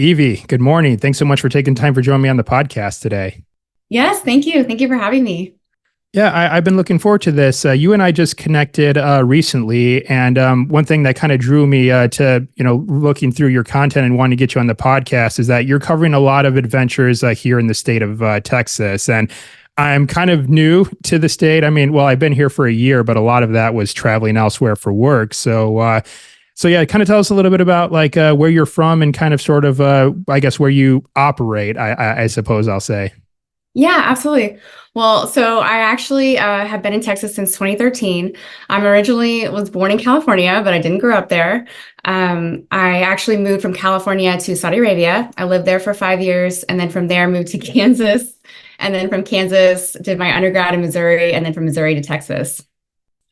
Evie, good morning. Thanks so much for taking time for joining me on the podcast today. Yes, thank you. Thank you for having me. Yeah, I've been looking forward to this. You and I just connected recently, and one thing that kind of drew me to looking through your content and wanting to get you on the podcast is that you're covering a lot of adventures here in the state of Texas, and I'm kind of new to the state. I mean, well, I've been here for a year, but a lot of that was traveling elsewhere for work. So yeah, kind of tell us a little bit about like where you're from and kind of sort of I guess where you operate. I suppose I'll say. Yeah, absolutely. Well, so I actually have been in Texas since 2013. I'm originally was born in California, but I didn't grow up there. I actually moved from California to Saudi Arabia. I lived there for 5 years, and then from there moved to Kansas, and then from Kansas did my undergrad in Missouri, and then from Missouri to Texas.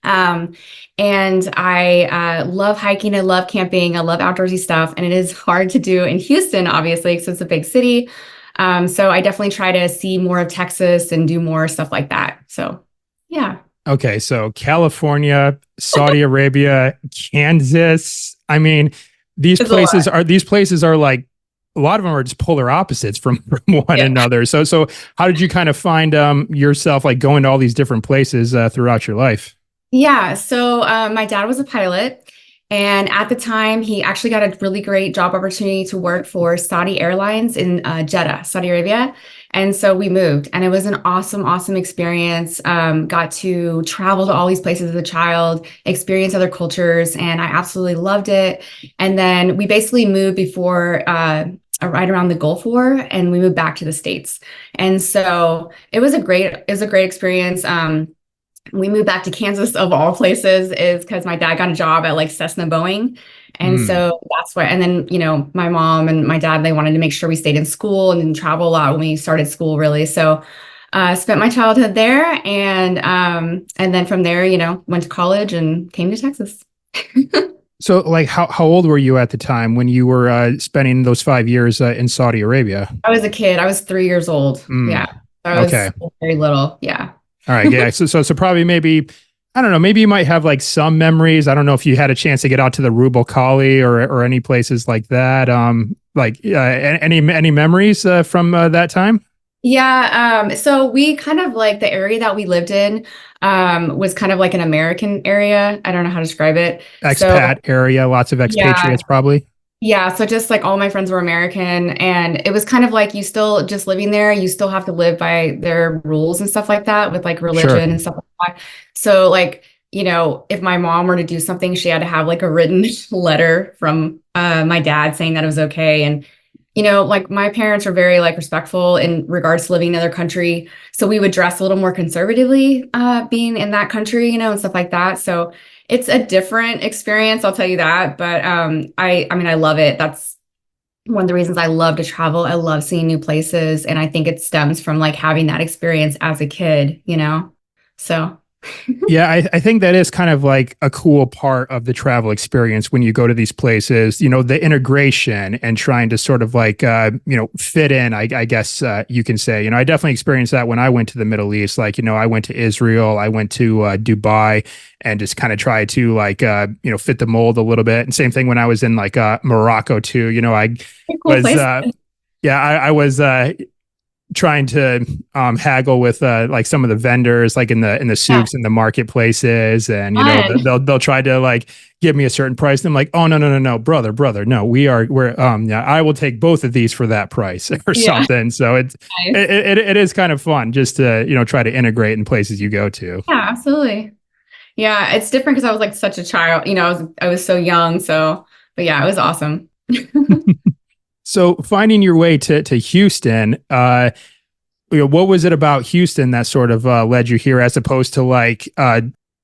Um, and I love hiking. I love camping. I love outdoorsy stuff, and it is hard to do in Houston, obviously, because it's a big city. So I definitely try to see more of Texas and do more stuff like that. So, yeah. Okay, so California, Saudi Arabia, Kansas. I mean, It's a lot. these places are like a lot of them are just polar opposites from one Yeah. another. So how did you kind of find yourself like going to all these different places throughout your life? Yeah. So my dad was a pilot. And at the time, he actually got a really great job opportunity to work for Saudi Airlines in Jeddah, Saudi Arabia. And so we moved, and it was an awesome, awesome experience. Got to travel to all these places as a child, experience other cultures, and I absolutely loved it. And then we basically moved before right around the Gulf War, and we moved back to the States. And so it was a great experience. We moved back to Kansas of all places is because my dad got a job at like Cessna Boeing. And Mm. so that's where, and then, my mom and my dad, they wanted to make sure we stayed in school and didn't travel a lot when we started school, really. So spent my childhood there and then from there, went to college and came to Texas. So like how old were you at the time when you were spending those 5 years in Saudi Arabia? I was a kid. I was 3 years old. Mm. Yeah. I was Okay. very little. Yeah. All right. Yeah. So probably maybe, I don't know, maybe you might have like some memories. I don't know if you had a chance to get out to the Rubel Kali or any places like that. Any memories from that time? Yeah, so we kind of like the area that we lived in was kind of like an American area. I don't know how to describe it. So Expat area, lots of yeah, expatriates probably. yeah, so just like all my friends were American, and it was kind of like you still just living there, you still have to live by their rules and stuff like that with like Sure. religion and stuff like that. So like, if my mom were to do something, she had to have like a written letter from my dad saying that it was okay. And like my parents were very like respectful in regards to living in another country. So we would dress a little more conservatively, being in that country, and stuff like that. So it's a different experience, I'll tell you that. But I mean, I love it. That's one of the reasons I love to travel. I love seeing new places. And I think it stems from like having that experience as a kid. So Yeah, I think that is kind of like a cool part of the travel experience when you go to these places, the integration and trying to sort of like, fit in, I guess you can say. I definitely experienced that when I went to the Middle East. Like, I went to Israel, I went to Dubai and just kind of try to like, fit the mold a little bit. And same thing when I was in like Morocco too. I cool was, place. yeah, I was trying to haggle with like some of the vendors like in the Yeah, souks and the marketplaces, and fun. they'll try to like give me a certain price, and I'm like, oh, no, brother, no, we're yeah, I will take both of these for that price or Yeah, something. So nice. it is kind of fun just to try to integrate in places you go to. Yeah, absolutely. Yeah, it's different because I was like such a child. I was so young. So, but yeah, it was awesome. So finding your way to Houston, what was it about Houston that sort of led you here, as opposed to like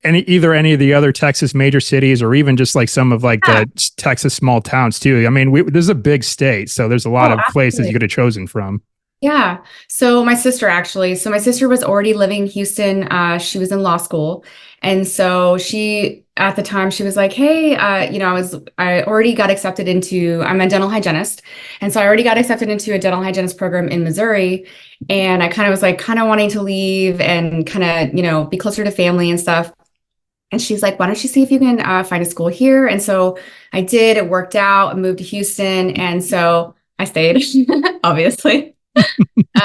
any of the other Texas major cities, or even just like some of like Yeah. the Texas small towns too? I mean, this is a big state, so there's a lot Oh, of places you absolutely. could have chosen from. Yeah. So my sister was already living in Houston. She was in law school. And so at the time, she was like, hey, I already got accepted I'm a dental hygienist. And so I already got accepted into a dental hygienist program in Missouri. And I kind of was like, kind of wanting to leave and kind of, be closer to family and stuff. And she's like, why don't you see if you can find a school here? And so I did. It worked out. I moved to Houston. And so I stayed, obviously.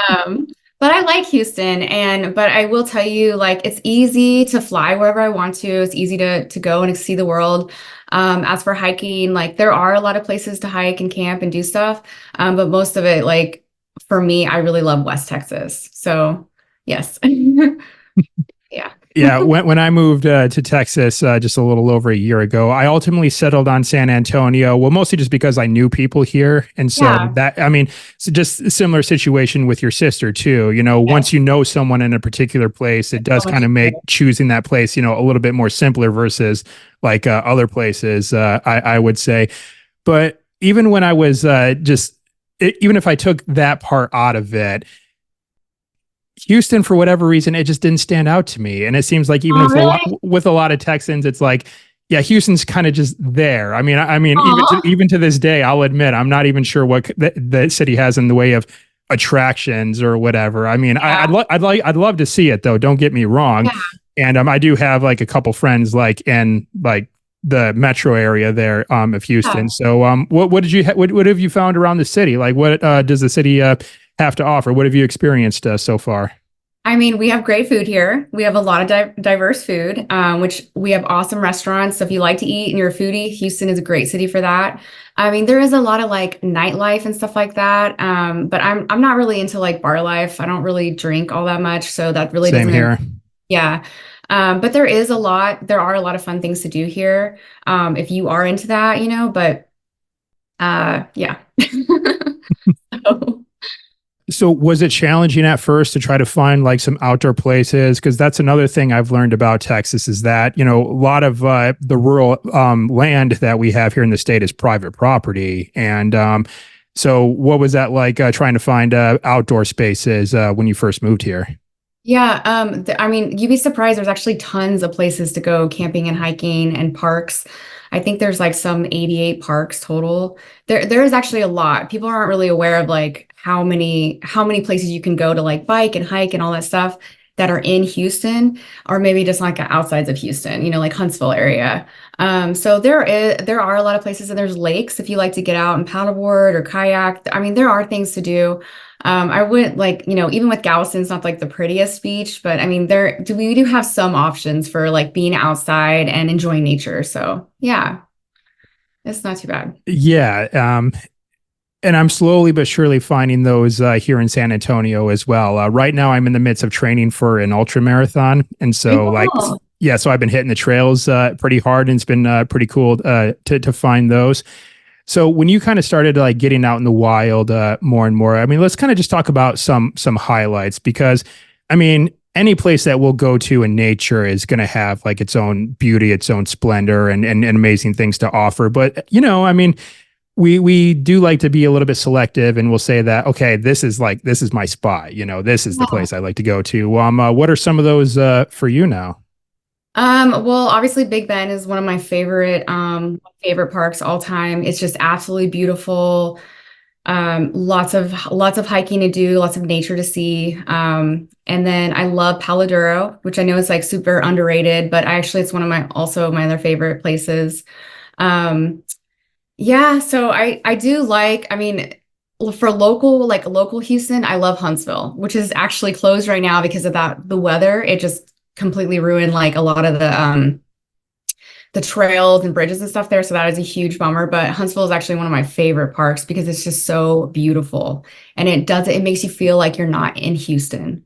Um, but I like Houston, but I will tell you, like, it's easy to fly wherever I want to. It's easy to go and see the world. As for hiking, like there are a lot of places to hike and camp and do stuff. But most of it, like for me, I really love West Texas. So yes. Yeah. Yeah, when I moved to Texas just a little over a year ago, I ultimately settled on San Antonio. Well, mostly just because I knew people here, and so Yeah. that I mean, it's just a similar situation with your sister too. Yes. Once you know someone in a particular place, it does So much kind of make easier. choosing that place, a little bit more simpler versus like other places. I would say, but even when I was even if I took that part out of it, Houston, for whatever reason, it just didn't stand out to me. And it seems like even Oh, really? with a lot of Texans, it's like, yeah, Houston's kind of just there. I mean, Oh, even to this day, I'll admit I'm not even sure what the city has in the way of attractions or whatever. I mean, yeah. I'd love to see it though. Don't get me wrong. Yeah. And I do have like a couple friends like in like the metro area there of Houston. Yeah. So what did you what have you found around the city? Like what does the city have to offer? What have you experienced so far? I mean, we have great food here. We have a lot of diverse food, which we have awesome restaurants. So if you like to eat and you're a foodie, Houston is a great city for that. I mean, there is a lot of like nightlife and stuff like that. But I'm not really into like bar life. I don't really drink all that much, so that really Same doesn't. here. Yeah. But there are a lot of fun things to do here. If you are into that, but yeah. So, So was it challenging at first to try to find like some outdoor places? Because that's another thing I've learned about Texas is that, a lot of the rural land that we have here in the state is private property. And so what was that like trying to find outdoor spaces when you first moved here? yeah, I mean, you'd be surprised. There's actually tons of places to go camping and hiking and parks. I think there's like some 88 parks total. There is actually a lot. People aren't really aware of like how many places you can go to like bike and hike and all that stuff that are in Houston, or maybe just like outsides of Houston, like Huntsville area. So there are a lot of places, and there's lakes if you like to get out and paddleboard or kayak. I mean, there are things to do. I wouldn't like, even with Galveston, it's not like the prettiest beach, but I mean, we do have some options for like being outside and enjoying nature. So yeah, it's not too bad. Yeah. And I'm slowly but surely finding those here in San Antonio as well. Right now, I'm in the midst of training for an ultra marathon, and Very so cool. yeah, so I've been hitting the trails pretty hard, and it's been pretty cool to find those. So when you kind of started like getting out in the wild more and more, I mean, let's kind of just talk about some highlights because, I mean, any place that we'll go to in nature is going to have like its own beauty, its own splendor, and amazing things to offer. But I mean, we do like to be a little bit selective, and we'll say that okay, this is my spot. This is the Yeah. place I like to go to. What are some of those for you now? Well, obviously Big Ben is one of my favorite parks all time. It's just absolutely beautiful. Lots of hiking to do, lots of nature to see. And then I love Palo Duro, which I know is like super underrated, but it's one of my other favorite places. Um, yeah, so I do like, I mean, for local Houston, I love Huntsville, which is actually closed right now because of the weather. It just completely ruined like a lot of the trails and bridges and stuff there. So that is a huge bummer. But Huntsville is actually one of my favorite parks because it's just so beautiful. And it makes you feel like you're not in Houston.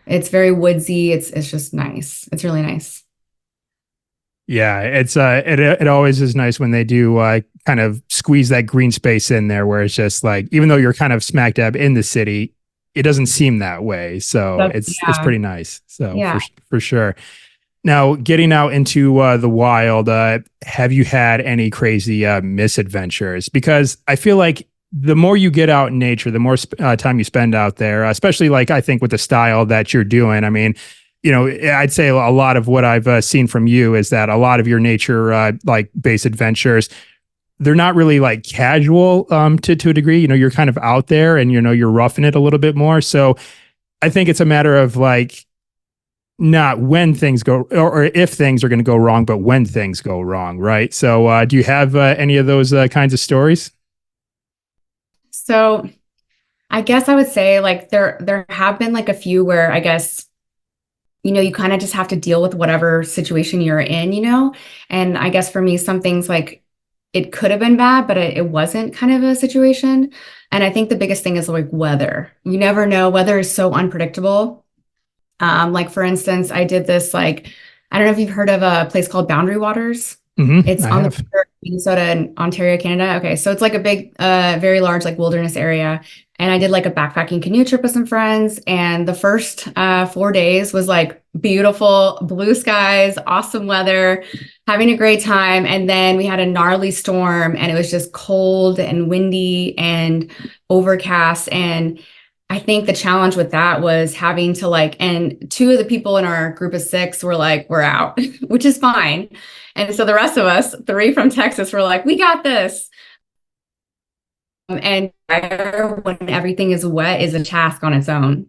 It's very woodsy. It's just nice. It's really nice. Yeah, it always is nice when they do kind of squeeze that green space in there where it's just like even though you're kind of smack dab in the city, it doesn't seem that way. So it's Yeah. pretty nice. So Yeah. for sure. Now, getting out into the wild, have you had any crazy misadventures? Because I feel like the more you get out in nature, the more time you spend out there, especially like I think with the style that you're doing. I mean, I'd say a lot of what I've seen from you is that a lot of your nature like base adventures, they're not really like casual to a degree. You're kind of out there and you're roughing it a little bit more. So I think it's a matter of like not when things go or if things are going to go wrong, but when things go wrong, right? So do you have any of those kinds of stories? So I guess I would say like there have been like a few where I guess you kind of just have to deal with whatever situation you're in. And I guess for me, some things like it could have been bad, but it wasn't kind of a situation. And I think the biggest thing is like weather. You never know. Weather is so unpredictable. Like for instance, I did this like, I don't know if you've heard of a place called Boundary Waters. It's I on the have. border of Minnesota and Ontario, Canada. Okay, so it's like a big, very large like wilderness area. And I did like a backpacking canoe trip with some friends. And the first 4 days was like beautiful, blue skies, awesome weather, having a great time. And then we had a gnarly storm and it was just cold and windy and overcast. And I think the challenge with that was having to like, and two of the people in our group of six were like, we're out, which is fine. And so the rest of us, three from Texas, were like, we got this. And when everything is wet is a task on its own.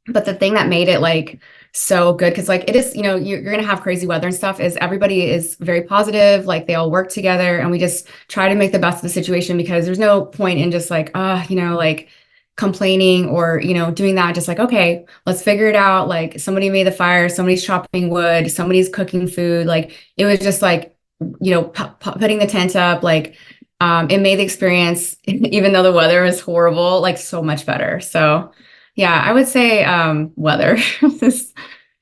But the thing that made it like so good, because like it is, you're going to have crazy weather and stuff, is everybody is very positive. Like they all work together and we just try to make the best of the situation because there's no point in just like, like complaining or, doing that. Just like, okay, let's figure it out. Like somebody made the fire, somebody's chopping wood, somebody's cooking food. Like it was just like, putting the tent up, like, it made the experience, even though the weather was horrible, like so much better. So yeah, I would say weather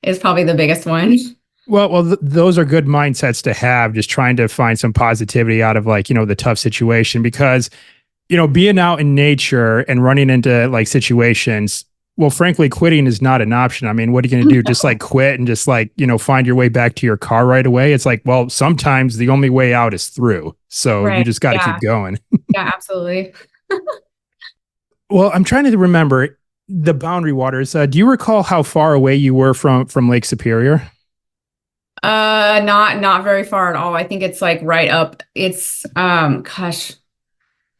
is probably the biggest one. Well, those are good mindsets to have, just trying to find some positivity out of like, the tough situation because, being out in nature and running into like situations, well, frankly, quitting is not an option. I mean, what are you going to do? Just like quit and just like, find your way back to your car right away. It's like, well, sometimes the only way out is through. So you Right. just got to Yeah. keep going. Yeah, absolutely. Well, I'm trying to remember the Boundary Waters. Do you recall how far away you were from Lake Superior? Not very far at all. I think it's like right up. It's gosh,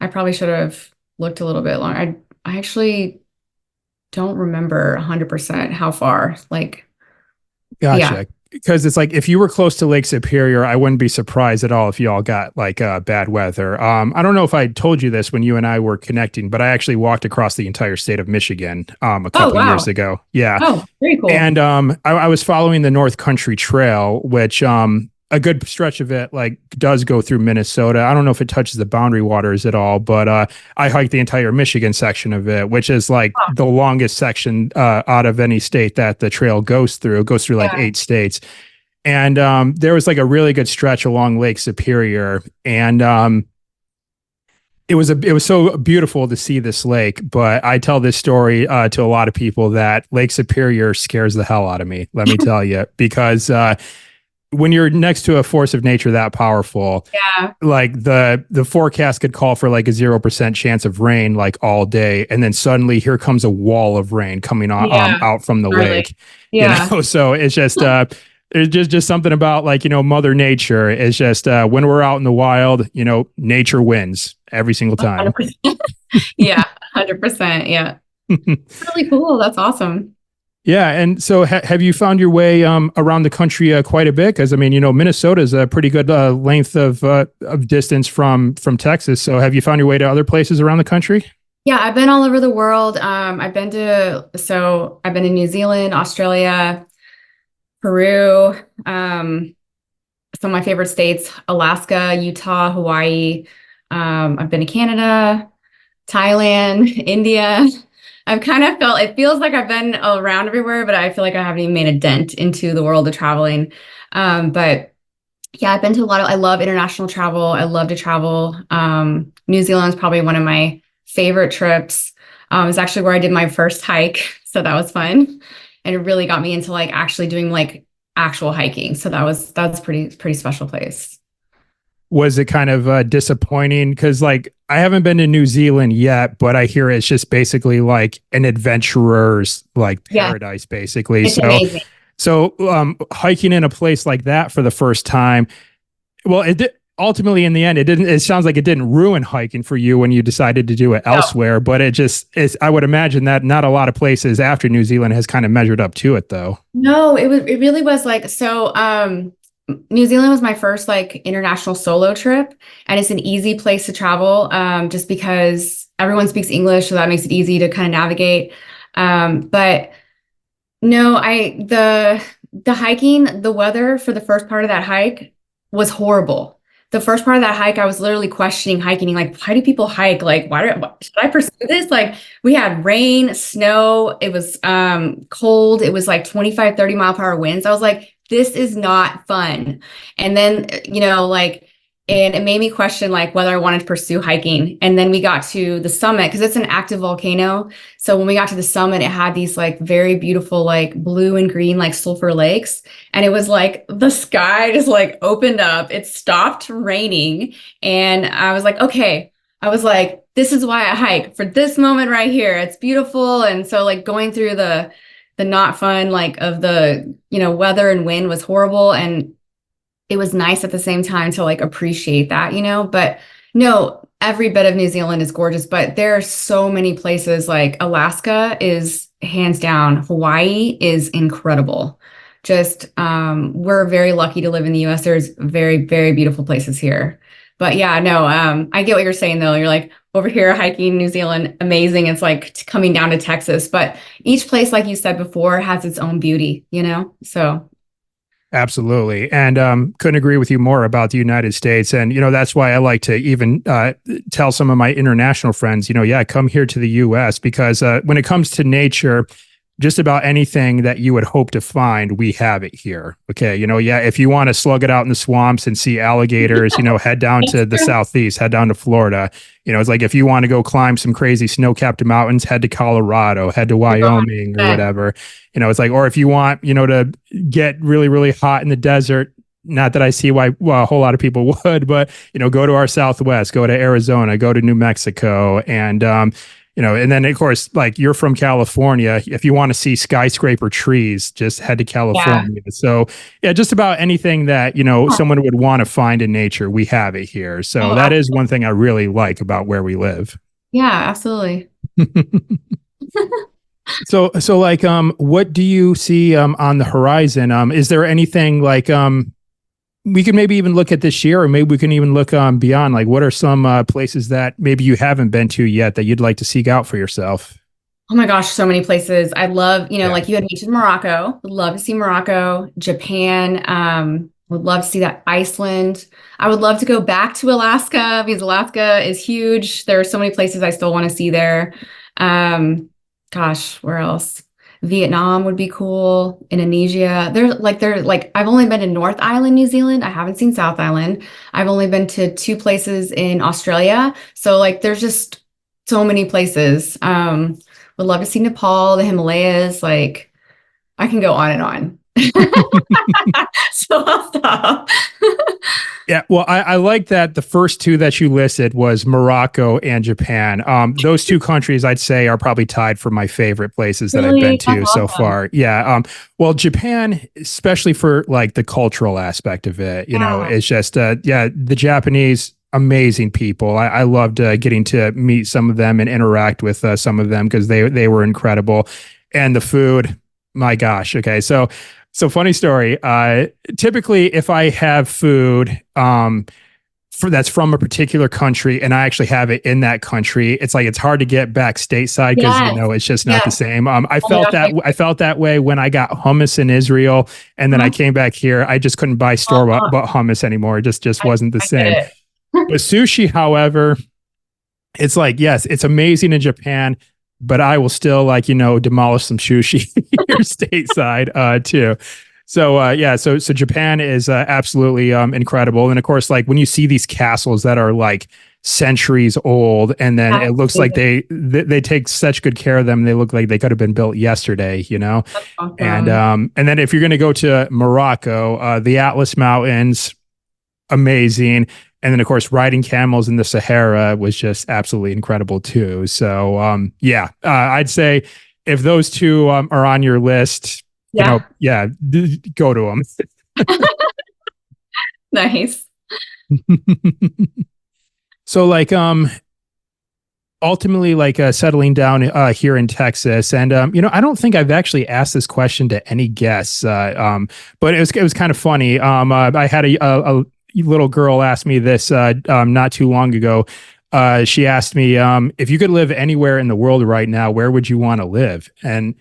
I probably should have looked a little bit longer. I actually don't remember 100% how far. Like, yeah. Gotcha. Because it's like if you were close to Lake Superior, I wouldn't be surprised at all if you all got like bad weather. I don't know if I told you this when you and I were connecting, but I actually walked across the entire state of Michigan a Oh, couple of wow. years ago. Yeah. Oh, very cool. And I was following the North Country Trail, which a good stretch of it like does go through Minnesota. I don't know if it touches the Boundary Waters at all, but I hiked the entire Michigan section of it, which is like Wow. the longest section out of any state that the trail goes through. It goes through like Yeah. 8 states. And there was like a really good stretch along Lake Superior. And it was so beautiful to see this lake, but I tell this story to a lot of people that Lake Superior scares the hell out of me, let me tell you, because when you're next to a force of nature that powerful, Yeah. like the forecast could call for like a 0% chance of rain like all day, and then suddenly here comes a wall of rain coming Yeah. out from the Really. lake. Yeah. So it's just there's just something about like Mother Nature. It's just when we're out in the wild, nature wins every single time. 100%. Yeah. 100%. Yeah. Really cool. That's awesome. Yeah, and so have you found your way around the country quite a bit? Because I mean, Minnesota is a pretty good length of distance from Texas. So have you found your way to other places around the country? Yeah, I've been all over the world. I've been to New Zealand, Australia, Peru, some of my favorite states, Alaska, Utah, Hawaii. I've been to Canada, Thailand, India. I've kind of felt, it feels like I've been around everywhere, but I feel like I haven't even made a dent into the world of traveling. But yeah, I've been to I love international travel. I love to travel. New Zealand is probably one of my favorite trips. It's actually where I did my first hike. So that was fun. And it really got me into like actually doing like actual hiking. So that's pretty special place. Was it kind of disappointing? Because like I haven't been to New Zealand yet, but I hear it's just basically like an adventurer's like paradise, basically. It's amazing. So hiking in a place like that for the first time, well, ultimately in the end, it sounds like it didn't ruin hiking for you when you decided to do it elsewhere, but it just is, I would imagine that not a lot of places after New Zealand has kind of measured up to it though. No, it really was like, so, New Zealand was my first like international solo trip, and it's an easy place to travel, just because everyone speaks English, so that makes it easy to kind of navigate. But no, the hiking, the weather for the first part of that hike was horrible. The first part of that hike, I was literally questioning hiking, like, why do people hike? Like, should I pursue this? Like, we had rain, snow, it was cold, it was like 25, 30-mile-per-hour winds. I was like, this is not fun. And then, like, and it made me question like whether I wanted to pursue hiking. And then we got to the summit because it's an active volcano. So when we got to the summit, it had these like very beautiful, like blue and green, like sulfur lakes. And it was like the sky just like opened up. It stopped raining. And I was like, okay. I was like, this is why I hike, for this moment right here. It's beautiful. And so like going through the not fun, like of the, weather and wind was horrible. And it was nice at the same time to like appreciate that, but no, every bit of New Zealand is gorgeous, but there are so many places. Like Alaska is hands down. Hawaii is incredible. Just, we're very lucky to live in the US. There's very, very beautiful places here. But yeah, no, I get what you're saying though. You're like over here hiking New Zealand, amazing. It's like coming down to Texas, but each place, like you said before, has its own beauty, so. Absolutely. And couldn't agree with you more about the United States. And, that's why I like to even tell some of my international friends, come here to the US because when it comes to nature, just about anything that you would hope to find, we have it here. Okay. If you want to slug it out in the swamps and see alligators, head down to the Southeast, head down to Florida. It's like if you want to go climb some crazy snow-capped mountains, head to Colorado, head to Wyoming or whatever. It's like, or if you want, to get really, really hot in the desert, not that I see why a whole lot of people would, but, go to our Southwest, go to Arizona, go to New Mexico. And, and then of course, like you're from California, if you want to see skyscraper trees, just head to California. Yeah. So yeah, just about anything that, someone would want to find in nature, we have it here. So that is one thing I really like about where we live. Yeah, absolutely. So like, what do you see, on the horizon? Is there anything like, we could maybe even look at this year, or maybe we can even look beyond. Like, what are some places that maybe you haven't been to yet that you'd like to seek out for yourself? Oh my gosh, so many places. I love, like you had mentioned Morocco. Would love to see Morocco, Japan. Would love to see that. Iceland. I would love to go back to Alaska because Alaska is huge. There are so many places I still want to see there. Gosh, where else? Vietnam would be cool. Indonesia. There's like I've only been to North Island, New Zealand. I haven't seen South Island. I've only been to 2 places in Australia. So like there's just so many places. Would love to see Nepal, the Himalayas. Like I can go on and on. So I'll stop. Yeah, well, I like that the first 2 that you listed was Morocco and Japan. Those 2 countries I'd say are probably tied for my favorite places that I've been to so far. Yeah. Well, Japan, especially for like the cultural aspect of it, it's just, the Japanese, amazing people. I loved getting to meet some of them and interact with some of them because they were incredible. And the food, my gosh. Okay. So funny story. Typically, if I have food that's from a particular country and I actually have it in that country, it's like it's hard to get back stateside because it's just not the same. I felt that way when I got hummus in Israel, and then I came back here. I just couldn't buy store-bought hummus anymore. It just wasn't the same. But sushi, however, it's like, yes, it's amazing in Japan, but I will still demolish some sushi here stateside too. So so Japan is absolutely incredible. And of course, like when you see these castles that are like centuries old, and then it looks like they take such good care of them. They look like they could have been built yesterday, That's awesome. And then if you're going to go to Morocco, the Atlas Mountains, amazing. And then, of course, riding camels in the Sahara was just absolutely incredible, too. So, I'd say if those 2 are on your list, go to them. Nice. So, like, ultimately, like settling down here in Texas, and I don't think I've actually asked this question to any guests, but it was kind of funny. I had a little girl asked me this not too long ago. she asked me, if you could live anywhere in the world right now, where would you want to live? And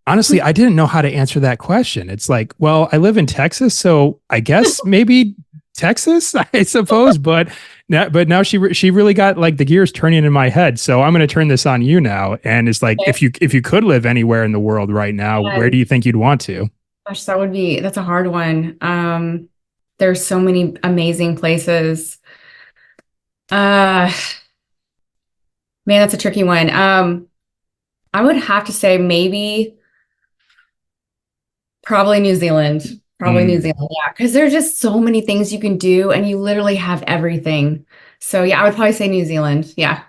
honestly, I didn't know how to answer that question. It's like, well, I live in Texas, so I guess maybe Texas, I suppose. But now she really got like the gears turning in my head. So I'm going to turn this on you now. And it's like, Okay. if you could live anywhere in the world right now, where do you think you'd want to? Gosh, that's a hard one. There's so many amazing places. Uh, Man, that's a tricky one. I would have to say maybe probably New Zealand. Probably New Mm. Zealand, yeah, because there's just so many things you can do and you literally have everything. So yeah, I would probably say New Zealand. Yeah.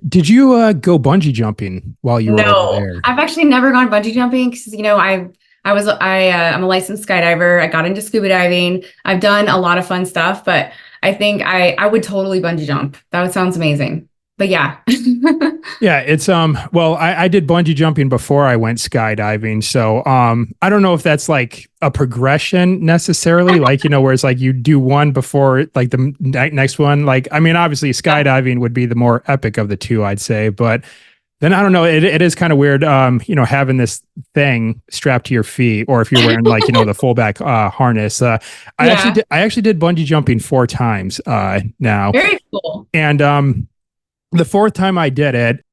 Did you go bungee jumping while you were over No, there? I've actually never gone bungee jumping because I'm a licensed skydiver. I got into scuba diving. I've done a lot of fun stuff, but I think I would totally bungee jump. That sounds amazing. But yeah. Yeah, it's well, I did bungee jumping before I went skydiving. So I don't know if that's like a progression necessarily, like, where it's like you do one before like the next one. Like, I mean, obviously skydiving would be the more epic of the two, I'd say, but then I don't know, it is kind of weird having this thing strapped to your feet, or if you're wearing like, the full back harness. Yeah. I actually did bungee jumping 4 times now. Very cool. And the fourth time I did it,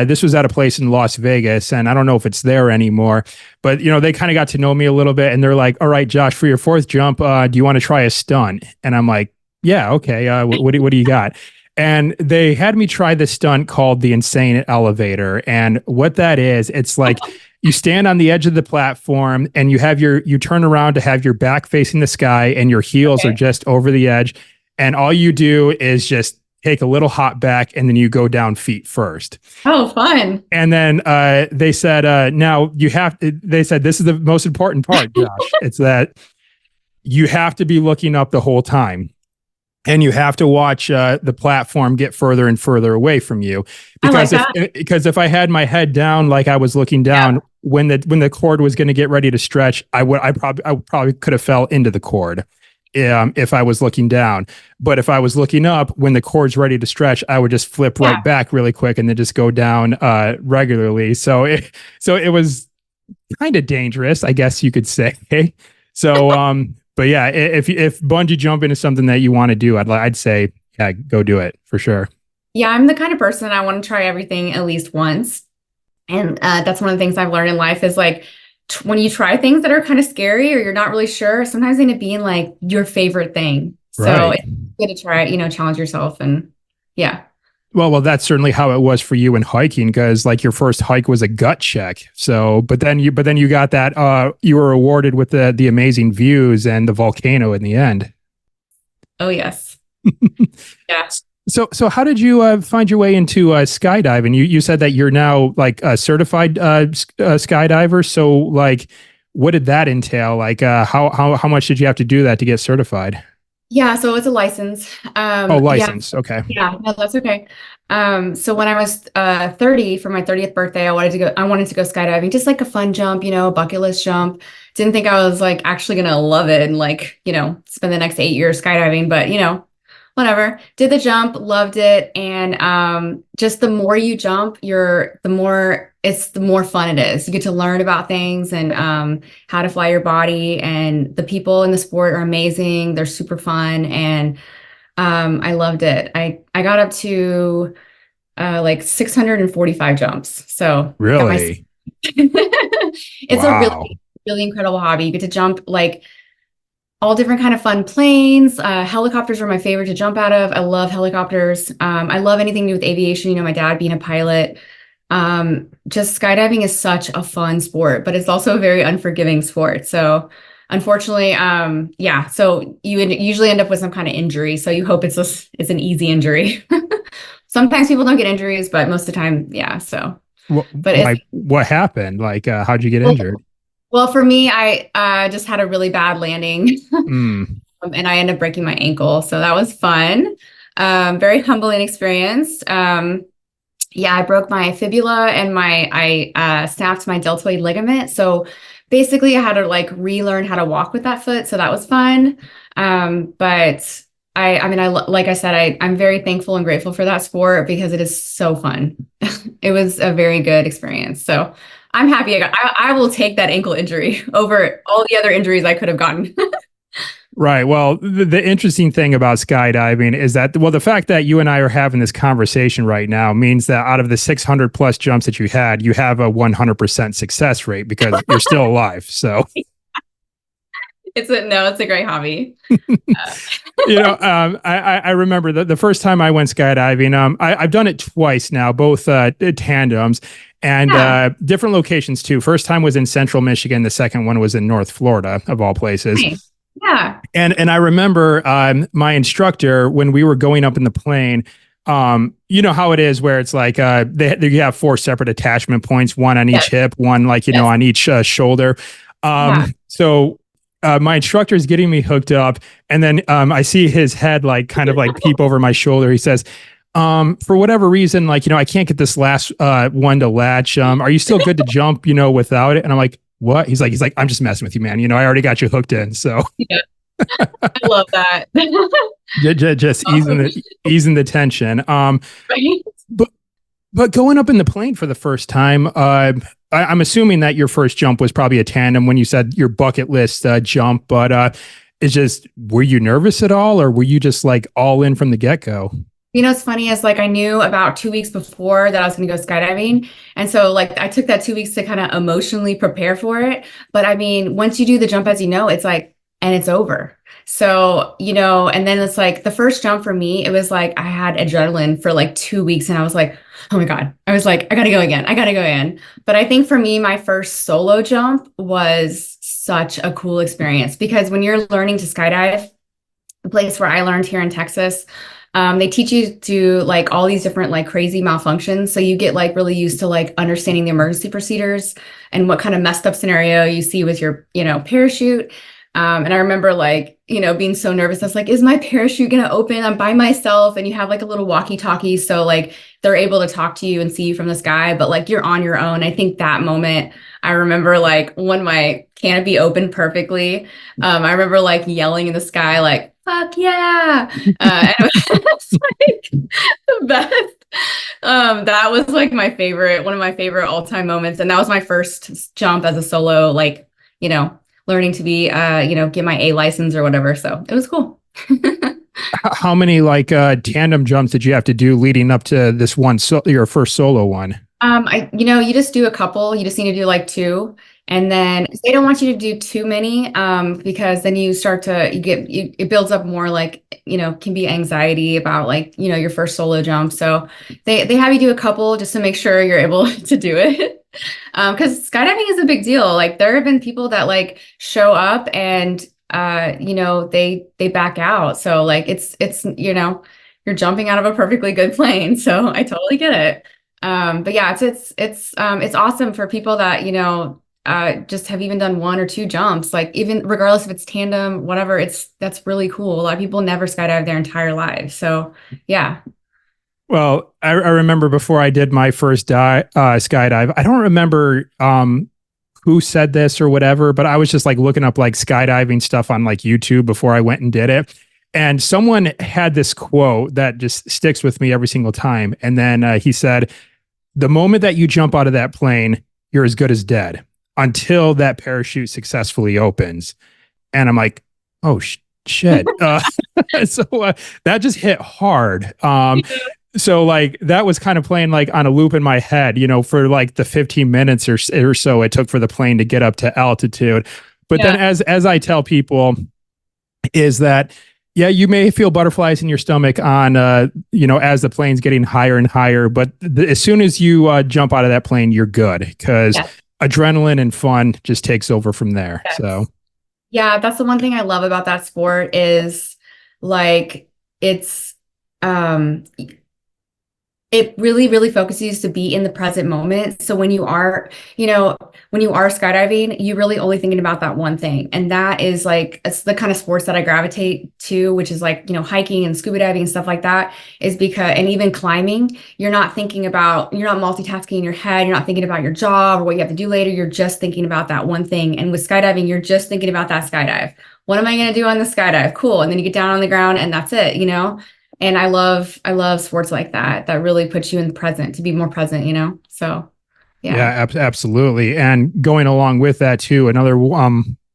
this was at a place in Las Vegas, and I don't know if it's there anymore, but they kind of got to know me a little bit, and they're like, "All right, Josh, for your fourth jump, do you want to try a stunt?" And I'm like, "Yeah, okay. What do you got?" And they had me try this stunt called the insane elevator, and what that is, it's like you stand on the edge of the platform, and you turn around to have your back facing the sky, and your heels are Okay. just over the edge, and all you do is just take a little hop back, and then you go down feet first. Oh, fun. And then they said, now they said, this is the most important part, Josh. It's that you have to be looking up the whole time. And you have to watch the platform get further and further away from you. I like Because if I had my head down, like I was looking Yeah. down, when the cord was going to get ready to stretch, I probably could have fell into the cord. If I was looking down. But if I was looking up, when the cord's ready to stretch, I would just flip Yeah. right back really quick and then just go down regularly. So it was kind of dangerous, I guess you could say. So but yeah, if bungee jumping is something that you want to do, I'd say yeah, go do it for sure. Yeah, I'm the kind of person I want to try everything at least once. And that's one of the things I've learned in life is like when you try things that are kind of scary or you're not really sure, sometimes they end up being like your favorite thing. So Right. it's good to try it, challenge yourself. And yeah. Well, that's certainly how it was for you in hiking, because like your first hike was a gut check. So, but then you got that you were awarded with the amazing views and the volcano in the end. Oh, yes. Yeah. So how did you find your way into skydiving? You said that you're now like a certified skydiver. So like, what did that entail? Like, how much did you have to do that to get certified? Yeah, so it's a license. Oh, Yeah, license. Okay. yeah, no, that's okay. So when I was 30 for my 30th birthday, I wanted to go skydiving, just like a fun jump, a bucket list jump. Didn't think I was like actually gonna love it and like, spend the next 8 years skydiving, but whatever. Did the jump, loved it. And just the more you jump, the more fun it is. You get to learn about things and how to fly your body. And the people in the sport are amazing. They're super fun. And I loved it. I got up to like 645 jumps. So got my Really? it's a Wow. really, really incredible hobby. You get to jump like all different kind of fun planes. Helicopters are my favorite to jump out of. I love helicopters. I love anything to do with aviation. My dad being a pilot. Just skydiving is such a fun sport, but it's also a very unforgiving sport. So unfortunately, yeah. So you usually end up with some kind of injury. So you hope it's an easy injury. Sometimes people don't get injuries, but most of the time, yeah. So, but it's What happened? Like, how'd you get injured? well, for me, I just had a really bad landing. Mm, And I ended up breaking my ankle. So that was fun. Very humbling experience. Yeah, I broke my fibula and I snapped my deltoid ligament. So basically I had to like relearn how to walk with that foot. So that was fun. But like I said, I'm very thankful and grateful for that sport because it is so fun. It was a very good experience. So I'm happy. I will take that ankle injury over all the other injuries I could have gotten. Right. Well, the interesting thing about skydiving is that, well, the fact that you and I are having this conversation right now means that out of the 600 plus jumps that you had, you have a 100% success rate because you're still alive. So, It's a great hobby. I remember the first time I went skydiving, I've done it twice now, both tandems and Yeah. different locations too. First time was in Central Michigan. The second one was in North Florida, of all places. Nice. Yeah. And I remember my instructor when we were going up in the plane. You know how it is where it's like you have four separate attachment points, one on each Yes. hip, one like Yes. on each shoulder. Yeah. So my instructor is getting me hooked up, and then I see his head like kind of like peep over my shoulder. He says, for whatever reason, like, I can't get this last one to latch. Are you still good to jump, without it? And I'm like, what? He's like, I'm just messing with you, man. I already got you hooked in. So Yeah. I love that. just easing the tension. Right? But going up in the plane for the first time, I'm assuming that your first jump was probably a tandem when you said your bucket list jump. But it's just, were you nervous at all, or were you just like all in from the get go? What's funny is like I knew about 2 weeks before that I was going to go skydiving. And so like I took that 2 weeks to kind of emotionally prepare for it. But I mean, once you do the jump, as it's like, and it's over. So, and then it's like the first jump for me, it was like I had adrenaline for like 2 weeks and I was like, oh my God. I was like, I gotta go again. I gotta go again. But I think for me, my first solo jump was such a cool experience because when you're learning to skydive, the place where I learned here in Texas, they teach you to like all these different like crazy malfunctions. So you get like really used to like understanding the emergency procedures and what kind of messed up scenario you see with your, parachute. And I remember like, being so nervous. I was like, is my parachute going to open? I'm by myself. And you have like a little walkie-talkie. So like they're able to talk to you and see you from the sky, but like you're on your own. I think that moment, I remember like when my canopy opened perfectly. I remember like yelling in the sky, like, fuck yeah. And it was like the best. That was like one of my favorite all-time moments. And that was my first jump as a solo, like, learning to be, get my A license or whatever. So it was cool. How many like tandem jumps did you have to do leading up to this one, your first solo one? You just do a couple. You just need to do like two. And then they don't want you to do too many because then you start to, it builds up more like, can be anxiety about like, your first solo jump. So they have you do a couple just to make sure you're able to do it. Because skydiving is a big deal. Like there have been people that like show up and, they back out. So like it's, you're jumping out of a perfectly good plane. So I totally get it. But yeah, it's awesome for people that, just have even done one or two jumps, like even regardless if it's tandem, whatever, that's really cool. A lot of people never skydive their entire lives. So yeah. Well, I remember before I did my first skydive, I don't remember who said this or whatever, but I was just like looking up like skydiving stuff on like YouTube before I went and did it. And someone had this quote that just sticks with me every single time. And then he said, the moment that you jump out of that plane, you're as good as dead until that parachute successfully opens. And I'm like, oh, shit. So that just hit hard. So like that was kind of playing like on a loop in my head, for like the 15 minutes or so it took for the plane to get up to altitude. But then as I tell people is that, yeah, you may feel butterflies in your stomach on, as the plane's getting higher and higher. But as soon as you jump out of that plane, you're good because adrenaline and fun just takes over from there. Yes. So, yeah, that's the one thing I love about that sport is like it's it really, really focuses you to be in the present moment. So when you are, when you are skydiving, you're really only thinking about that one thing. And that is like, it's the kind of sports that I gravitate to, which is like, hiking and scuba diving and stuff like that, is because, and even climbing, you're not multitasking in your head. You're not thinking about your job or what you have to do later. You're just thinking about that one thing. And with skydiving, you're just thinking about that skydive. What am I going to do on the skydive? Cool. And then you get down on the ground and that's it. And I love sports like that really puts you in the present, to be more present. So Yeah, yeah. absolutely. And going along with that too, another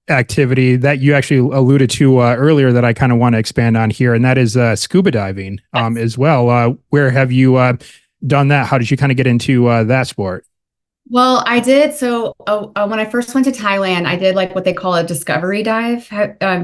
activity that you actually alluded to earlier that I kind of want to expand on here, and that is scuba diving as well. Where have you done that? How did you kind of get into that sport? Well, I did. So when I first went to Thailand, I did like what they call a discovery dive.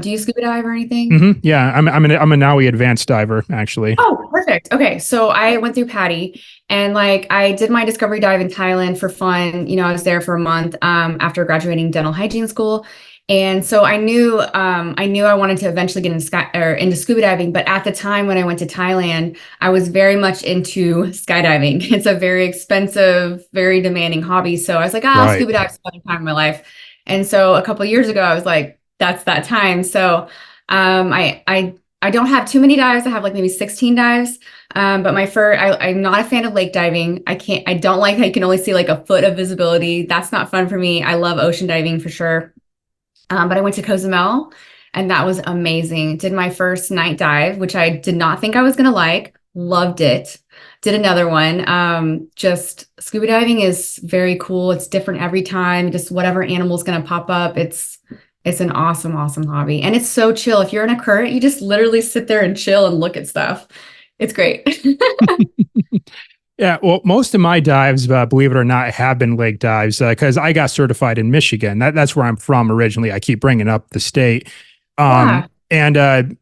Do you scuba dive or anything? Yeah, I'm a NAUI advanced diver actually. Oh, perfect. Okay. So I went through Patty and like I did my discovery dive in Thailand for fun. I was there for a month after graduating dental hygiene school. And so I knew I wanted to eventually get into scuba diving, but at the time when I went to Thailand, I was very much into skydiving. It's a very expensive, very demanding hobby. So I was like, I'll Right. scuba dive some other time in my life. And so a couple of years ago, I was like, that's that time. So I don't have too many dives. I have like maybe 16 dives. But I'm not a fan of lake diving. I don't like how you can only see like a foot of visibility. That's not fun for me. I love ocean diving for sure. But I went to Cozumel and that was amazing. Did my first night dive, which I did not think I was going to like. Loved it. Did another one. Just scuba diving is very cool. It's different every time. Just whatever animal's going to pop up. It's an awesome, awesome hobby. And it's so chill. If you're in a current, you just literally sit there and chill and look at stuff. It's great. Yeah, well, most of my dives, believe it or not, have been lake dives because I got certified in Michigan. That's where I'm from originally. I keep bringing up the state. Yeah. And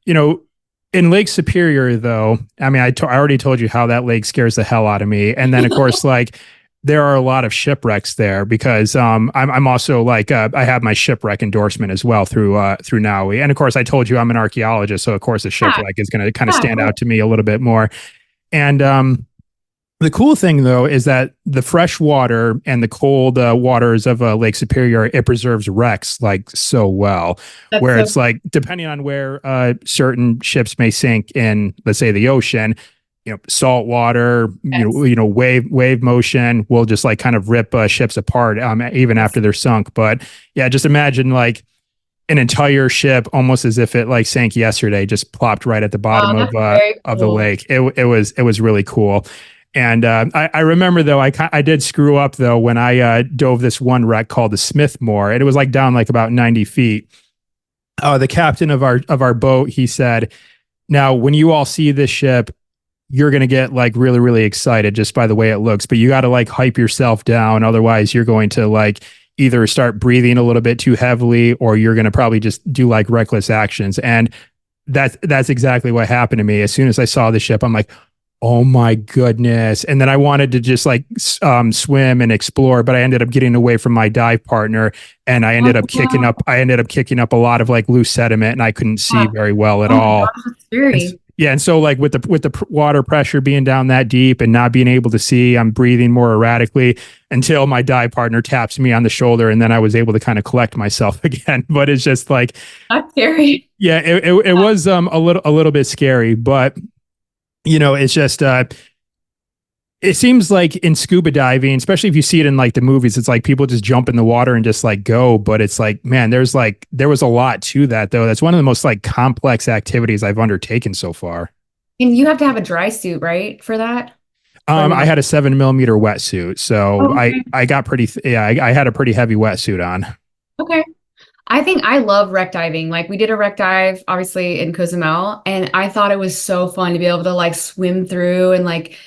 in Lake Superior, though, I mean, I already told you how that lake scares the hell out of me. And then, of course, like there are a lot of shipwrecks there because I'm also like I have my shipwreck endorsement as well through NAUI. And of course, I told you I'm an archaeologist, so of course, a Yeah. shipwreck is going to kind of Yeah. stand out to me a little bit more. And the cool thing, though, is that the fresh water and the cold waters of Lake Superior, it preserves wrecks like so well. That's Where so it's like, depending on where certain ships may sink in, let's say, the ocean, salt water, yes. wave motion will just like kind of rip ships apart, even Yes. after they're sunk. But yeah, just imagine like an entire ship, almost as if it like sank yesterday, just plopped right at the bottom Oh, that's very of the cool. lake. It was really cool. And I remember though I did screw up though when I dove this one wreck called the Smithmore, and it was like down like about 90 feet. The captain of our boat, he said, "Now when you all see this ship, you're gonna get like really really excited just by the way it looks, but you got to like hype yourself down, otherwise you're going to like either start breathing a little bit too heavily, or you're gonna probably just do like reckless actions." And that's exactly what happened to me. As soon as I saw the ship, I'm like, oh my goodness. And then I wanted to just like swim and explore, but I ended up getting away from my dive partner and Oh, wow. I ended up kicking up a lot of like loose sediment and I couldn't see very well at Oh my all. gosh, that's And scary. yeah, and so like with the water pressure being down that deep and not being able to see, I'm breathing more erratically until my dive partner taps me on the shoulder, and then I was able to kind of collect myself again. But it's just like, That's scary. yeah, it was a little bit scary, but it's just it seems like in scuba diving, especially if you see it in like the movies, it's like people just jump in the water and just like go. But it's like, man, there was a lot to that though. That's one of the most like complex activities I've undertaken so far. And you have to have a dry suit, right, for that? Or I no? had a 7 millimeter wetsuit, so Oh, okay. I got pretty I had a pretty heavy wetsuit on. Okay. I think I love wreck diving. Like we did a wreck dive, obviously in Cozumel, and I thought it was so fun to be able to like swim through and like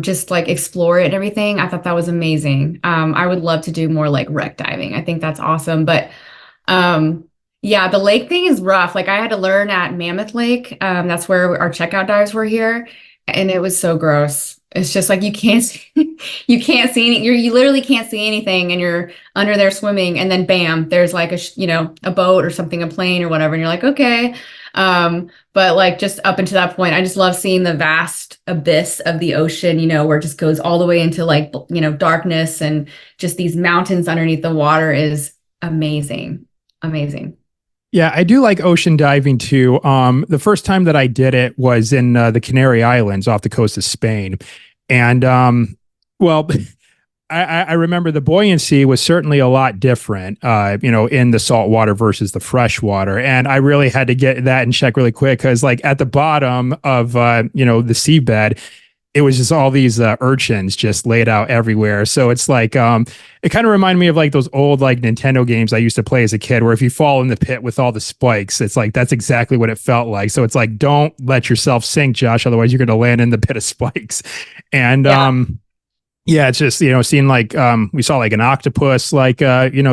just like explore it and everything. I thought that was amazing. I would love to do more like wreck diving. I think that's awesome. But yeah, the lake thing is rough. Like I had to learn at Mammoth Lake. That's where our checkout dives were here, and it was so gross. It's just like you can't you can't see you literally can't see anything, and you're under there swimming, and then bam, there's like a boat or something, a plane or whatever, and you're like, okay. But like just up until that point, I just love seeing the vast abyss of the ocean, where it just goes all the way into like, darkness, and just these mountains underneath the water is amazing. Amazing. Yeah, I do like ocean diving too. The first time that I did it was in the Canary Islands off the coast of Spain. And well, I remember the buoyancy was certainly a lot different, in the salt water versus the fresh water. And I really had to get that in check really quick because, like, at the bottom of, the seabed, it was just all these urchins just laid out everywhere. So it's like, it kind of reminded me of like those old like Nintendo games I used to play as a kid, where if you fall in the pit with all the spikes, it's like, that's exactly what it felt like. So it's like, don't let yourself sink, Josh. Otherwise you're going to land in the pit of spikes. And, yeah, it's just, seeing like, we saw like an octopus, like,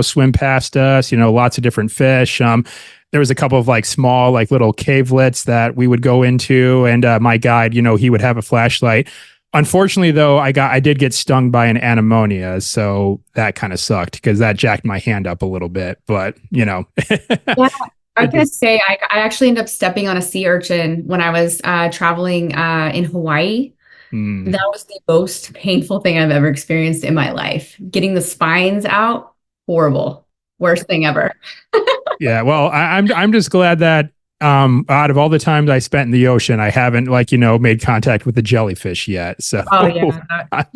swim past us, lots of different fish. There was a couple of like small, like little cavelets that we would go into. And my guide, he would have a flashlight. Unfortunately, though, I did get stung by an anemonia. So that kind of sucked because that jacked my hand up a little bit. But, Yeah, I was going to say, I actually ended up stepping on a sea urchin when I was traveling in Hawaii. That was the most painful thing I've ever experienced in my life. Getting the spines out, horrible. Worst thing ever. Yeah, well, I'm just glad that out of all the times I spent in the ocean, I haven't made contact with the jellyfish yet. So oh yeah, that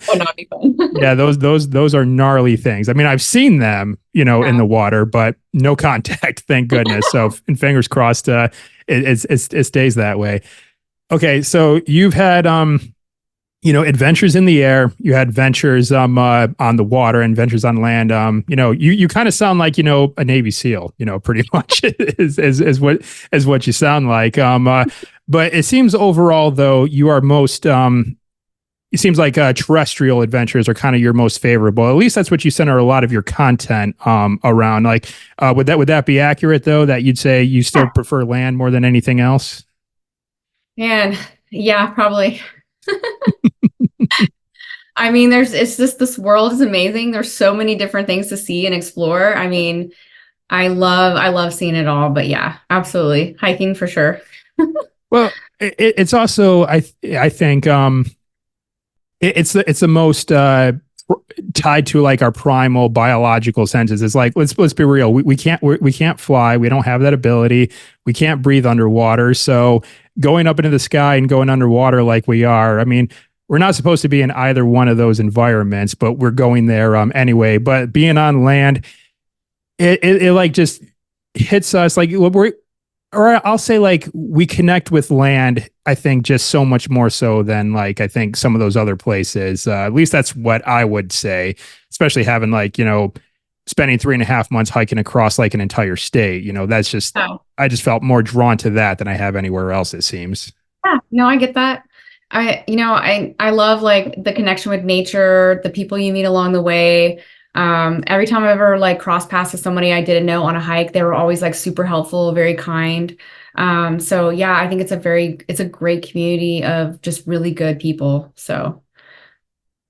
would not be fun. Yeah, those are gnarly things. I mean, I've seen them, in the water, but no contact, thank goodness. So, and fingers crossed, it stays that way. Okay, so you've had adventures in the air, you had ventures on the water and ventures on land. You kind of sound like, a Navy SEAL, pretty much is what you sound like. But it seems overall though, you are most it seems like terrestrial adventures are kind of your most favorable. At least that's what you center a lot of your content around. Like, would that be accurate though, that you'd say you still prefer land more than anything else? Man, yeah, probably. I mean, it's just, this world is amazing. There's so many different things to see and explore. I mean, I love seeing it all, but yeah, absolutely. Hiking for sure. Well, it's also, I think, it's the most tied to like our primal biological senses. It's like, let's be real. We can't fly. We don't have that ability. We can't breathe underwater. So going up into the sky and going underwater like we are, I mean, we're not supposed to be in either one of those environments, but we're going there anyway. But being on land, it like just hits us like I'll say like we connect with land, I think, just so much more so than like I think some of those other places. At least that's what I would say, especially having like, spending 3.5 months hiking across like an entire state. That's just, I just felt more drawn to that than I have anywhere else, it seems. Yeah, no, I get that. I love like the connection with nature, the people you meet along the way. Every time I ever like crossed paths with somebody I didn't know on a hike, they were always like super helpful, very kind. So yeah, I think it's a great community of just really good people. So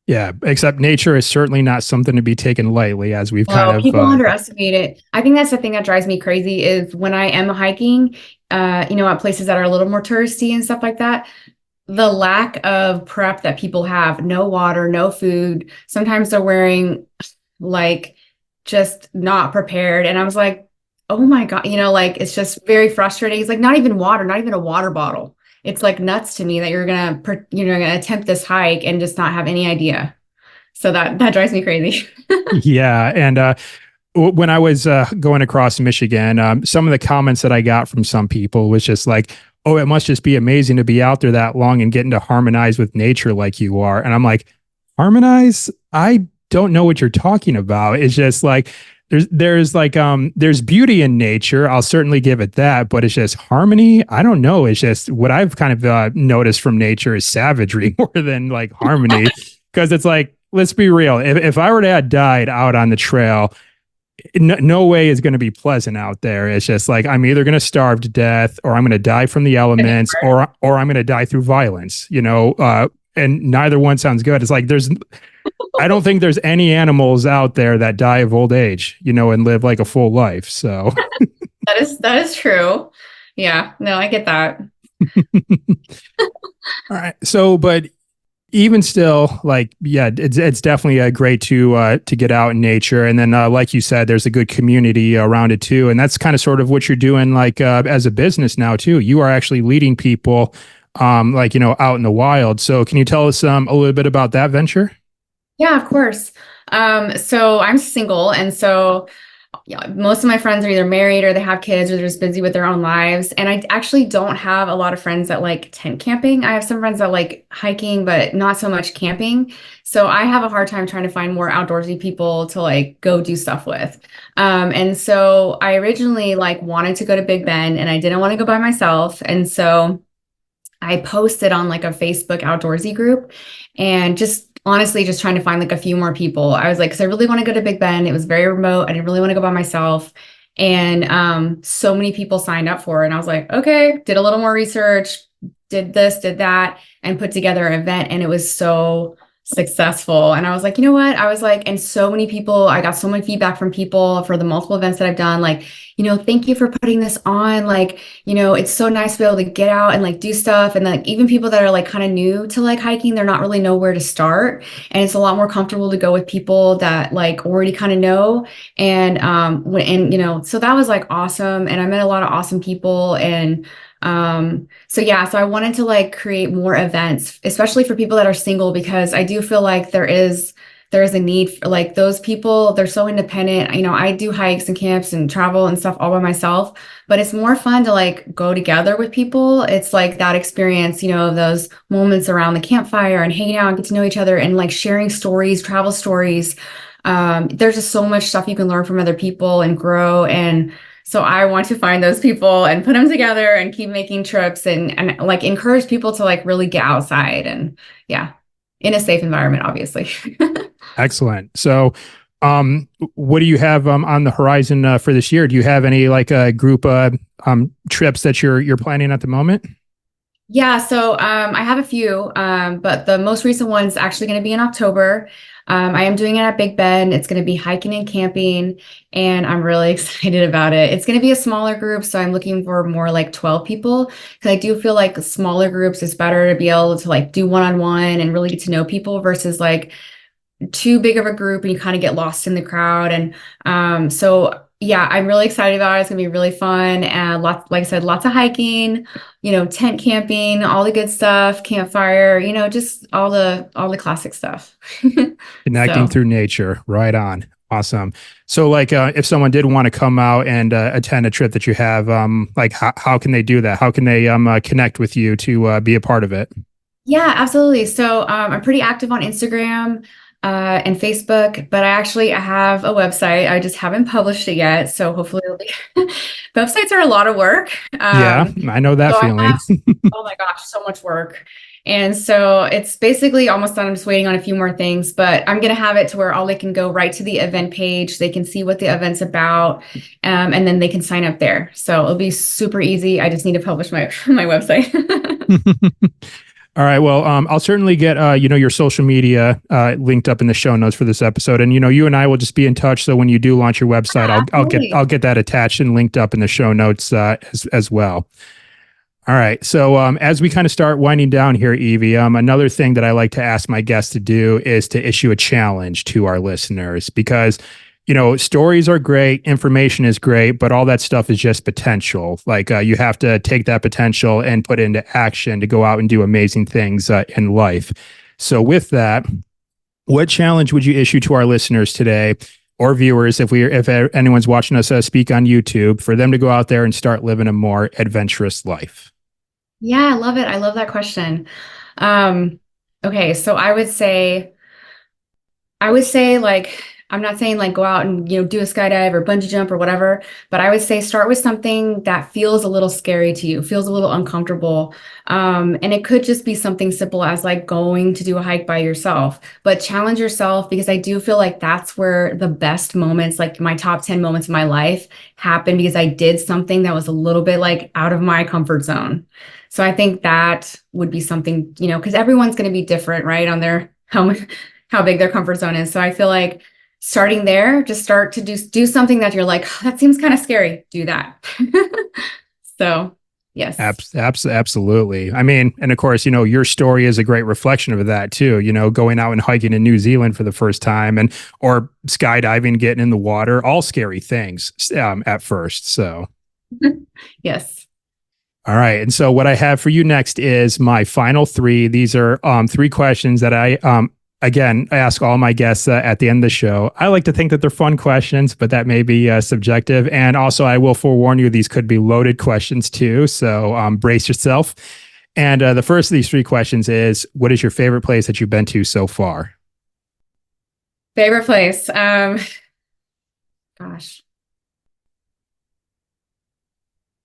yeah, except nature is certainly not something to be taken lightly, as we've kind of people underestimate it. I think that's the thing that drives me crazy is when I am hiking, at places that are a little more touristy and stuff like that. The lack of prep that people have, no water, no food. Sometimes they're wearing like just not prepared. And I was like, oh my God, like it's just very frustrating. It's like not even water, not even a water bottle. It's like nuts to me that you're gonna attempt this hike and just not have any idea. So that drives me crazy. Yeah. And when I was going across Michigan, some of the comments that I got from some people was just like, oh, it must just be amazing to be out there that long and getting to harmonize with nature like you are. And I'm like, harmonize? I don't know what you're talking about. It's just like, there's beauty in nature. I'll certainly give it that, but it's just harmony. I don't know. It's just what I've kind of noticed from nature is savagery more than like harmony. Cause it's like, let's be real. If I were to have died out on the trail, no way is going to be pleasant out there. It's just like, I'm either going to starve to death or I'm going to die from the elements or I'm going to die through violence. and neither one sounds good. It's like I don't think there's any animals out there that die of old age, and live like a full life. So That is true. Yeah, no, I get that. all right. So, but even still, like, yeah, it's definitely great to get out in nature, and then like you said, there's a good community around it too, and that's kind of sort of what you're doing, like as a business now too. You are actually leading people, like out in the wild. So, can you tell us a little bit about that venture? Yeah, of course. So I'm single, and so yeah, most of my friends are either married or they have kids or they're just busy with their own lives. And I actually don't have a lot of friends that like tent camping. I have some friends that like hiking, but not so much camping. So I have a hard time trying to find more outdoorsy people to like go do stuff with. And so I originally like wanted to go to Big Bend and I didn't want to go by myself. And so I posted on like a Facebook outdoorsy group and just honestly just trying to find like a few more people. I was like, because I really want to go to Big Bend. It was very remote. I didn't really want to go by myself. And so many people signed up for it. And I was like, okay, did a little more research, did this, did that, and put together an event. And it was so successful. And I was like, you know what? I was like, and so many people, I got so much feedback from people for the multiple events that I've done. Like, thank you for putting this on. Like, it's so nice to be able to get out and like do stuff. And like even people that are like kind of new to like hiking, they're not really know where to start. And it's a lot more comfortable to go with people that like already kind of know. And so that was like awesome. And I met a lot of awesome people. And so I wanted to like create more events, especially for people that are single, because I do feel like there is a need for like those people. They're so independent. I do hikes and camps and travel and stuff all by myself, but it's more fun to like go together with people. It's like that experience, those moments around the campfire and hanging out and get to know each other and like sharing stories, travel stories. There's just so much stuff you can learn from other people and grow. And so I want to find those people and put them together and keep making trips and like encourage people to like really get outside and yeah, in a safe environment, obviously. Excellent. So, what do you have on the horizon for this year? Do you have any like group trips that you're planning at the moment? Yeah, so I have a few, but the most recent one's actually going to be in October. I am doing it at Big Bend. It's going to be hiking and camping, and I'm really excited about it. It's going to be a smaller group, so I'm looking for more like 12 people because I do feel like smaller groups is better to be able to like do one-on-one and really get to know people versus like too big of a group and you kind of get lost in the crowd. And so yeah, I'm really excited about it. It's gonna be really fun and lots, like I said, lots of hiking, tent camping, all the good stuff, campfire, just all the classic stuff. Connecting So through nature. Right on. Awesome. So, like, if someone did want to come out and attend a trip that you have, like, how can they do that? How can they connect with you to be a part of it? yeah, absolutely. So I'm pretty active on Instagram and Facebook, but I have a website. I just haven't published it yet. So hopefully it'll be websites are a lot of work. Yeah, I know that So I feeling. have, oh my gosh, so much work. And so it's basically almost done. I'm just waiting on a few more things, but I'm going to have it to where all they can go right to the event page. They can see what the event's about, and then they can sign up there. So it'll be super easy. I just need to publish my my website. All right. Well, I'll certainly get your social media linked up in the show notes for this episode, and you and I will just be in touch. So when you do launch your website, I'll get that attached and linked up in the show notes as well. All right. So as we kind of start winding down here, Evie, another thing that I like to ask my guests to do is to issue a challenge to our listeners because stories are great, information is great, but all that stuff is just potential. Like you have to take that potential and put it into action to go out and do amazing things in life. So with that, what challenge would you issue to our listeners today or viewers if anyone's watching us speak on YouTube for them to go out there and start living a more adventurous life? Yeah, I love it. I love that question. Okay, so I would say like I'm not saying like go out and do a skydive or bungee jump or whatever, but I would say start with something that feels a little scary to you, feels a little uncomfortable. And it could just be something simple as like going to do a hike by yourself, but challenge yourself because I do feel like that's where the best moments, like my top 10 moments of my life happened because I did something that was a little bit like out of my comfort zone. So I think that would be something, because everyone's going to be different, right? On their how big their comfort zone is. So I feel like starting there, just start to do something that you're like, "Oh, that seems kind of scary. Do that." So yes. Absolutely. I mean, and of course, your story is a great reflection of that too. Going out and hiking in New Zealand for the first time, and or skydiving, getting in the water, all scary things at first. So, Yes. all right. And so, what I have for you next is my final three. These are three questions that I again, I ask all my guests at the end of the show. I like to think that they're fun questions, but that may be subjective. And also, I will forewarn you, these could be loaded questions too. So brace yourself. And the first of these three questions is, what is your favorite place that you've been to so far? Favorite place? Gosh.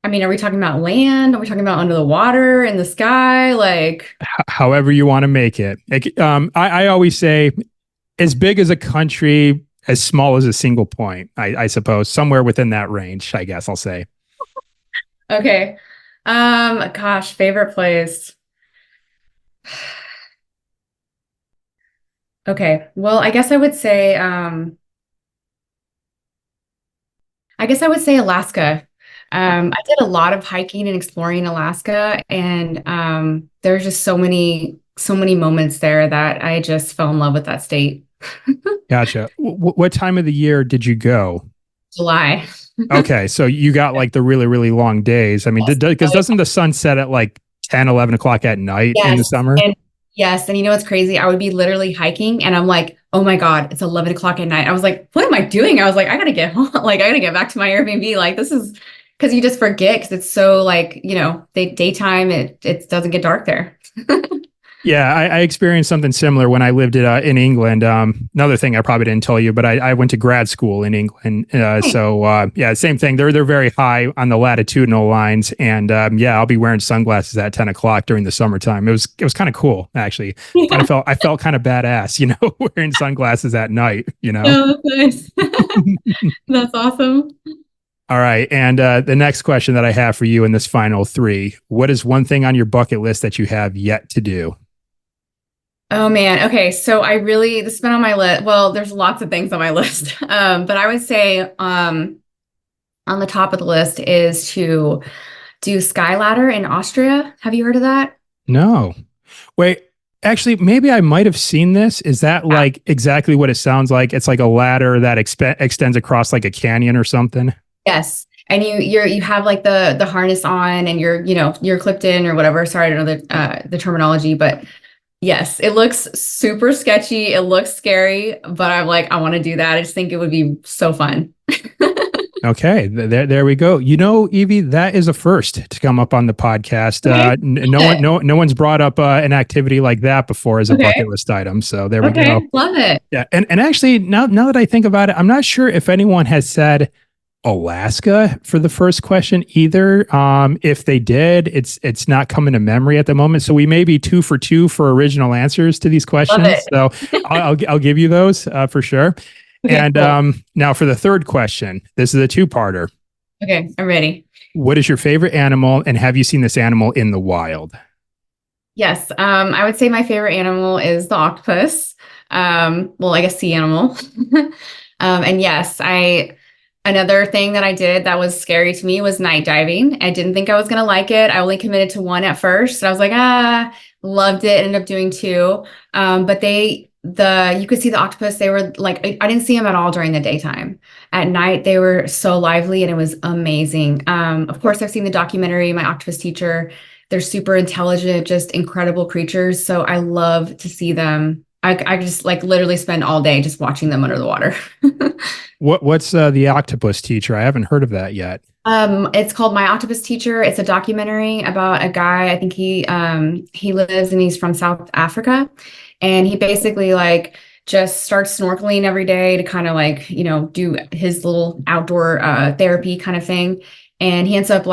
I mean, are we talking about land? Are we talking about under the water, in the sky? Like, However you want to make it. I always say, as big as a country, as small as a single point, I suppose, somewhere within that range, I guess I'll say. okay. Gosh, favorite place. Okay. Well, I guess I would say Alaska. I did a lot of hiking and exploring Alaska, and there's just so many moments there that I just fell in love with that state. Gotcha. What time of the year did you go? July. Okay, so you got like the really, really long days. I mean, Yes. because doesn't the sun set at like 10, 11 o'clock at night in the Yes. summer? And yes. And you know what's crazy? I would be literally hiking and I'm like, oh my God, it's 11 o'clock at night. I was like, what am I doing? I was like, I gotta get home. Like, I gotta get back to my Airbnb. Like, this is because you just forget because it's so like, daytime, it doesn't get dark there. Yeah, I experienced something similar when I lived in England. Another thing I probably didn't tell you, but I went to grad school in England. Yeah, same thing. They're very high on the latitudinal lines, and yeah, I'll be wearing sunglasses at 10 o'clock during the summertime. It was kind of cool, actually. Yeah. I felt kind of badass, wearing sunglasses at night. Oh, that's nice. That's awesome. All right, and the next question that I have for you in this final three: what is one thing on your bucket list that you have yet to do? Oh man. Okay. So this has been on my list. Well, there's lots of things on my list. But I would say on the top of the list is to do sky ladder in Austria. Have you heard of that? No. Wait, actually, maybe I might have seen this. Is that Yeah. like exactly what it sounds like? It's like a ladder that extends across like a canyon or something. Yes. And you have like the harness on and you're clipped in or whatever. Sorry, I don't know the terminology, but yes, it looks super sketchy. It looks scary, but I'm like, I want to do that. I just think it would be so fun. Okay, there we go. Evie, that is a first to come up on the podcast. Okay. No one's brought up an activity like that before as a Okay. bucket list item. So there we Okay. go. Love it. Yeah, and actually, now that I think about it, I'm not sure if anyone has said Alaska for the first question either. If they did, it's not coming to memory at the moment. So we may be 2 for 2 for original answers to these questions. So I'll give you those for sure. Okay, And cool. now for the third question, this is a two-parter. Okay, I'm ready. What is your favorite animal, and have you seen this animal in the wild? Yes, I would say my favorite animal is the octopus. Well, I guess sea animal. And yes, another thing that I did that was scary to me was night diving. I didn't think I was gonna like it. I only committed to one at first. I was like, loved it. Ended up doing two. But you could see the octopus. They were like, I didn't see them at all during the daytime. At night, they were so lively and it was amazing. Of course, I've seen the documentary, My Octopus Teacher. They're super intelligent, just incredible creatures. So I love to see them. I just like literally spend all day just watching them under the water. What's the octopus teacher? I haven't heard of that yet. It's called My Octopus Teacher. It's a documentary about a guy. I think he lives and he's from South Africa, and he basically like just starts snorkeling every day to kind of like do his little outdoor therapy kind of thing. And he ends up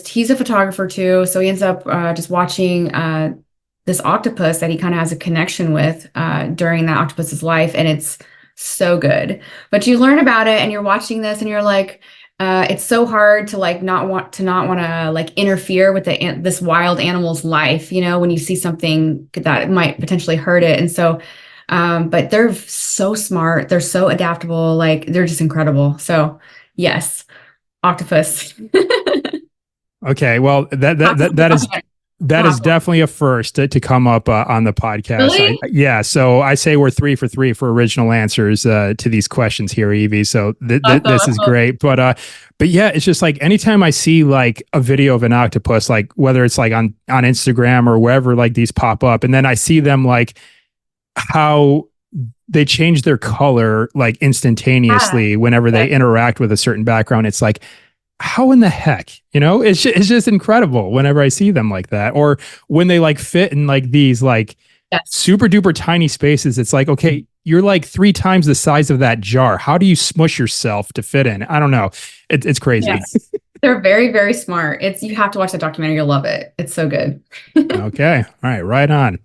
he's a photographer too, so he ends up just watching this octopus that he kind of has a connection with during that octopus's life, and it's so good. But you learn about it, and you're watching this, and you're like, It's so hard to like not want to like interfere with this wild animal's life, you know, when you see something that might potentially hurt it. And so, but they're so smart, they're so adaptable, like they're just incredible. So, yes, octopus. Okay, well that is definitely a first to come up on the podcast. Really? Yeah, so I say we're 3 for 3 for original answers to these questions here, Evie. So this is Awesome. great. But yeah, it's just like anytime I see like a video of an octopus, like whether it's like on Instagram or wherever, like these pop up, and then I see them like how they change their color like Yeah. instantaneously whenever they interact with a certain background. It's like, how in the heck, it's just incredible whenever I see them like that, or when they like fit in like these like Yes. super duper tiny spaces. It's like, okay, you're like 3 times the size of that jar. How do you smush yourself to fit in? I don't know. It's crazy. Yes. They're very, very smart. You have to watch the documentary. You'll love it. It's so good. Okay. All right. Right on.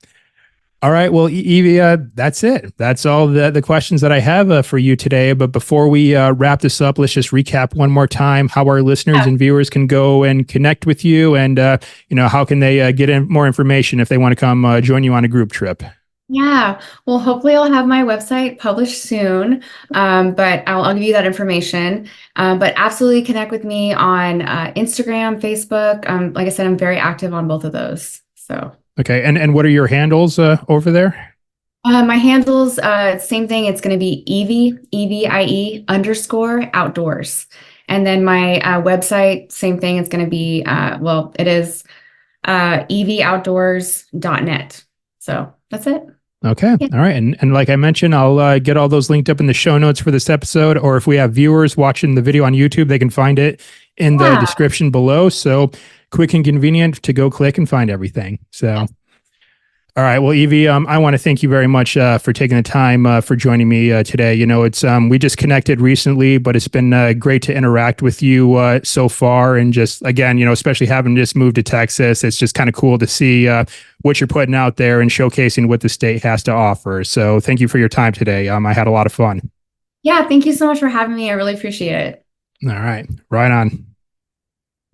All right. Well, Evie, that's it. That's all the questions that I have for you today. But before we wrap this up, let's just recap one more time how our listeners Yeah. and viewers can go and connect with you, and how can they get more information if they want to come join you on a group trip. Yeah. Well, hopefully I'll have my website published soon. But I'll give you that information. But absolutely connect with me on Instagram, Facebook. Like I said, I'm very active on both of those. So. Okay. And what are your handles over there? My handles, same thing. It's going to be Evie _outdoors. And then my website, same thing. It's going to be, it is evieoutdoors.net. So that's it. Okay. Yeah. All right. And like I mentioned, I'll get all those linked up in the show notes for this episode, or if we have viewers watching the video on YouTube, they can find it in the Yeah. description below. So quick and convenient to go click and find everything. So. All right. Well, Evie, I want to thank you very much for taking the time for joining me today. It's we just connected recently, but it's been great to interact with you so far. And just again, especially having just moved to Texas, it's just kind of cool to see what you're putting out there and showcasing what the state has to offer. So thank you for your time today. I had a lot of fun. Yeah. Thank you so much for having me. I really appreciate it. All right. Right on.